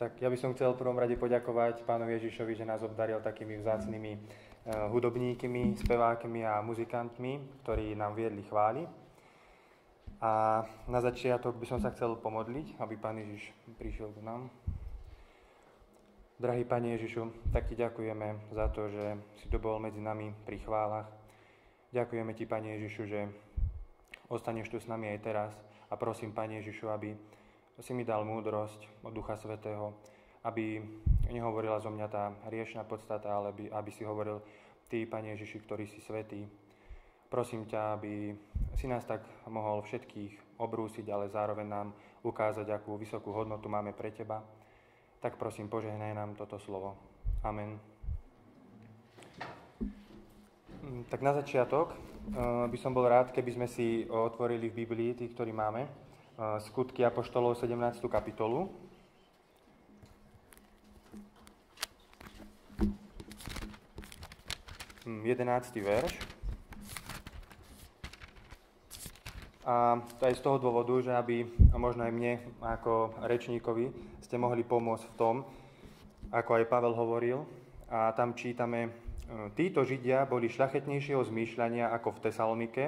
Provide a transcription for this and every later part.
Tak ja by som chcel v prvom rade poďakovať Pánovi Ježišovi, že nás obdaril takými vzácnymi hudobníkmi, spevákmi a muzikantmi, ktorí nám viedli chvály. A na začiatok by som sa chcel pomodliť, aby Pán Ježiš prišiel k nám. Drahý Pane Ježišu, tak Ti ďakujeme za to, že si tu bol medzi nami pri chválach. Ďakujeme Ti, Pane Ježišu, že ostaneš tu s nami aj teraz a prosím, Pane Ježišu, aby si mi dal múdrosť od Ducha Svätého, aby nehovorila zo mňa tá riešna podstata, ale aby si hovoril Ty, Pane Ježiši, ktorý si svätý. Prosím ťa, aby si nás tak mohol všetkých obrúsiť, ale zároveň nám ukázať, akú vysokú hodnotu máme pre Teba. Tak prosím, požehnaj nám toto slovo. Amen. Tak na začiatok by som bol rád, keby sme si otvorili v Biblii, tí, ktorí máme, Skutky apoštolov 17. kapitolu. Jedenácty verš. A to aj z toho dôvodu, že aby možno aj mne ako rečníkovi ste mohli pomôcť v tom, ako aj Pavel hovoril. A tam čítame: títo Židia boli šľachetnejšieho zmýšľania ako v Tesalonike,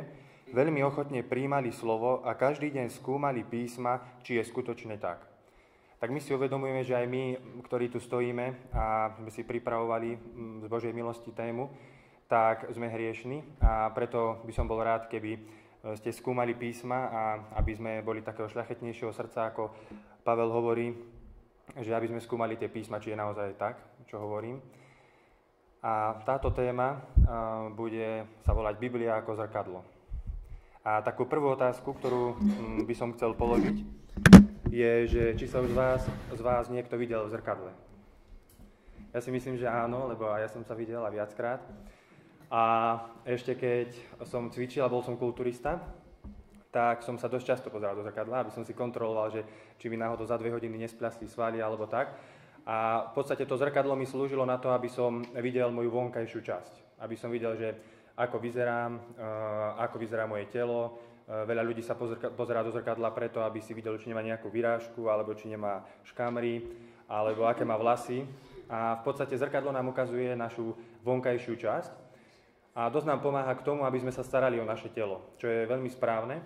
veľmi ochotne prijímali slovo a každý deň skúmali písma, či je skutočne tak. Tak my si uvedomujeme, že aj my, ktorí tu stojíme a sme si pripravovali z Božej milosti tému, tak sme hriešni a preto by som bol rád, keby ste skúmali písma a aby sme boli takého šľachetnejšieho srdca, ako Pavel hovorí, že aby sme skúmali tie písma, či je naozaj tak, čo hovorím. A táto téma bude sa volať Biblia ako zrkadlo. A takú prvú otázku, ktorú by som chcel položiť, je, že či sa už z vás niekto videl v zrkadle. Ja si myslím, že áno, lebo aj ja som sa videl a viackrát. A ešte keď som cvičil a bol som kulturista, tak som sa dosť často pozeral do zrkadla, aby som si kontroloval, že či mi náhodou za 2 hodiny nespľasli svaly alebo tak. A v podstate to zrkadlo mi slúžilo na to, aby som videl moju vonkajšiu časť. Aby som videl, že ako vyzerám, ako vyzerá moje telo. Veľa ľudí sa pozerá do zrkadla preto, aby si videl, či nemá nejakú vyrážku, alebo či nemá škamry, alebo aké má vlasy. A v podstate zrkadlo nám ukazuje našu vonkajšiu časť. A dosť nám pomáha k tomu, aby sme sa starali o naše telo, čo je veľmi správne,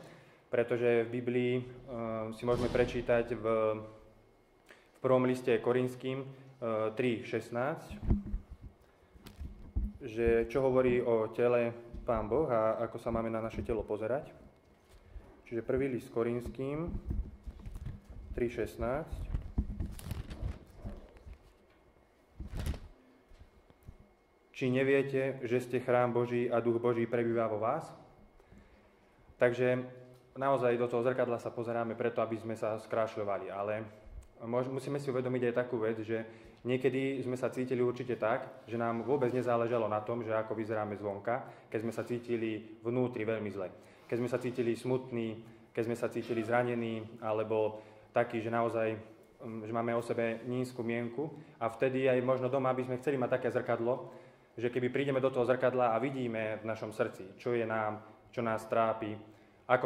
pretože v Biblii si môžeme prečítať v prvom liste Korinským 3.16, že čo hovorí o tele Pán Boh a ako sa máme na naše telo pozerať. Čiže prvý list Korinským 3.16. Či neviete, že ste chrám Boží a Duch Boží prebýva vo vás? Takže naozaj do toho zrkadla sa pozeráme preto, aby sme sa skrášľovali, ale musíme si uvedomiť aj takú vec, že niekedy sme sa cítili určite tak, že nám vôbec nezáležalo na tom, že ako vyzeráme zvonka, keď sme sa cítili vnútri veľmi zle. Keď sme sa cítili smutní, keď sme sa cítili zranení, alebo takí, že naozaj že máme o sebe nízku mienku. A vtedy aj možno doma by sme chceli mať také zrkadlo, že keby prídeme do toho zrkadla a vidíme v našom srdci, čo je nám, čo nás trápi, ako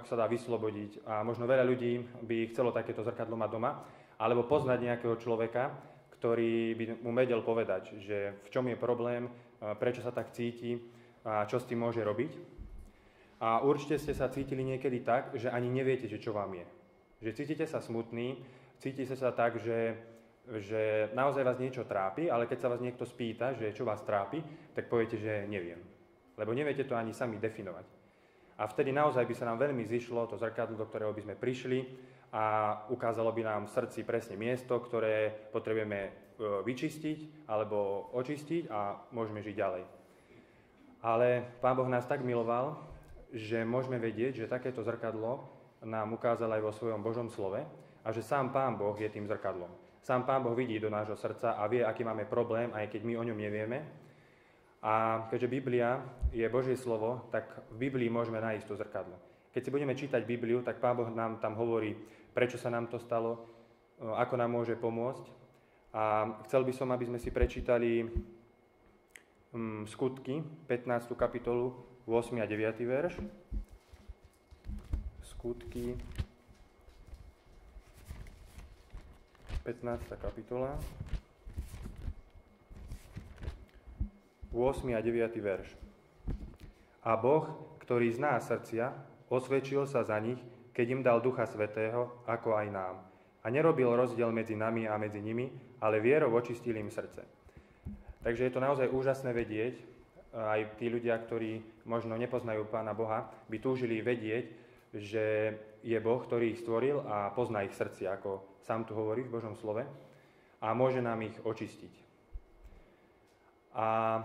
sa dá vyslobodiť. A možno veľa ľudí by chcelo takéto zrkadlo mať doma, alebo poznať nejakého človeka, ktorý by mu vedel povedať, že v čom je problém, prečo sa tak cíti a čo s tým môže robiť. A určite ste sa cítili niekedy tak, že ani neviete, že čo vám je. Že cítite sa smutný, cítite sa tak, že naozaj vás niečo trápi, ale keď sa vás niekto spýta, že čo vás trápi, tak poviete, že neviem. Lebo neviete to ani sami definovať. A vtedy naozaj by sa nám veľmi zišlo to zrkadlo, do ktorého by sme prišli a ukázalo by nám v srdci presne miesto, ktoré potrebujeme vyčistiť alebo očistiť a môžeme žiť ďalej. Ale Pán Boh nás tak miloval, že môžeme vedieť, že takéto zrkadlo nám ukázal aj vo svojom Božom slove a že sám Pán Boh je tým zrkadlom. Sám Pán Boh vidí do nášho srdca a vie, aký máme problém, aj keď my o ňom nevieme. A keďže Biblia je Božie slovo, tak v Biblii môžeme nájsť to zrkadlo. Keď si budeme čítať Bibliu, tak Pán Boh nám tam hovorí, prečo sa nám to stalo, ako nám môže pomôcť. A chcel by som, aby sme si prečítali Skutky, 15. kapitolu, 8. a 9. verš. Skutky, 15. kapitola, 8. a 9. verš. A Boh, ktorý zná srdcia, osvedčil sa za nich, keď im dal Ducha Svätého, ako aj nám. A nerobil rozdiel medzi nami a medzi nimi, ale vierou očistil im srdce. Takže je to naozaj úžasné vedieť, aj tí ľudia, ktorí možno nepoznajú Pána Boha, by túžili vedieť, že je Boh, ktorý ich stvoril a pozná ich srdcia, ako sám tu hovorí v Božom slove, a môže nám ich očistiť. A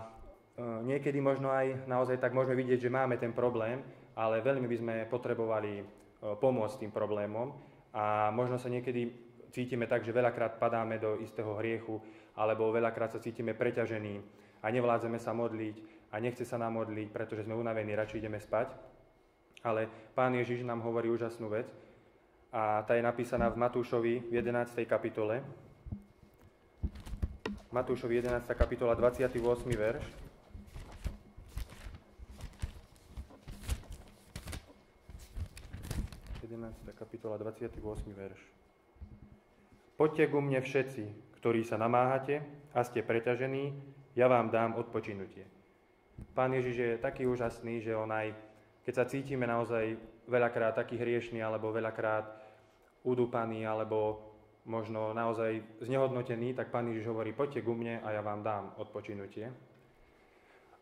niekedy možno aj naozaj tak môžeme vidieť, že máme ten problém, ale veľmi by sme potrebovali pomôcť tým problémom a možno sa niekedy cítime tak, že veľakrát padáme do istého hriechu alebo veľakrát sa cítime preťažení a nevládzeme sa modliť a nechce sa nám modliť, pretože sme unavení, radšej ideme spať. Ale Pán Ježiš nám hovorí úžasnú vec a tá je napísaná v Matúšovi v 11. kapitole. Matúšovi 11. kapitola, 28. verš. Kapitola 28. verš. Poďte ku mne všetci, ktorí sa namáhate a ste preťažení, ja vám dám odpočinutie. Pán Ježiš je taký úžasný, že on aj, keď sa cítime naozaj veľakrát taký hriešný, alebo veľakrát udúpaný, alebo možno naozaj znehodnotený, tak Pán Ježiš hovorí, poďte ku mne a ja vám dám odpočinutie.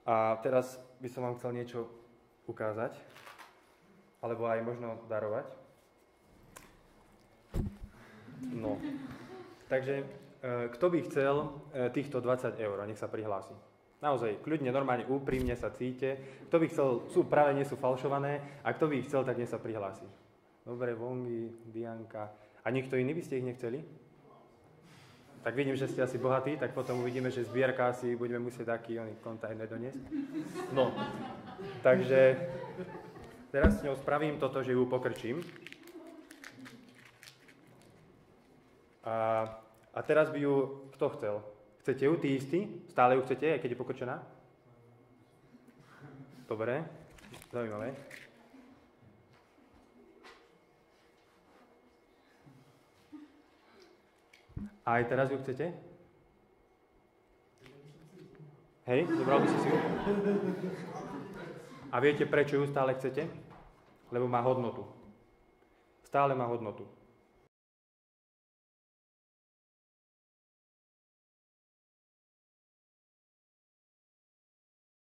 A teraz by som vám chcel niečo ukázať, alebo aj možno darovať. No, takže kto by chcel týchto 20 eur, nech sa prihlási. Naozaj, kľudne, normálne, úprimne sa cíte. Kto by chcel, práve nie sú falšované, a kto by ich chcel, tak nech sa prihlási. Dobre, Vongi, Dianka. A niekto iný by ste ich nechceli? Tak vidím, že ste asi bohatí, tak potom uvidíme, že zbierka si budeme musieť taký kontajner doniesť. No, takže teraz s ňou spravím toto, že ju pokrčím. A teraz by ju kto chcel? Chcete ju, tí istí? Stále ju chcete, aj keď je pokrčená? Dobre, zaujímavé. A aj teraz ju chcete? Hej, zobral by si ju? A viete, prečo ju stále chcete? Lebo má hodnotu. Stále má hodnotu.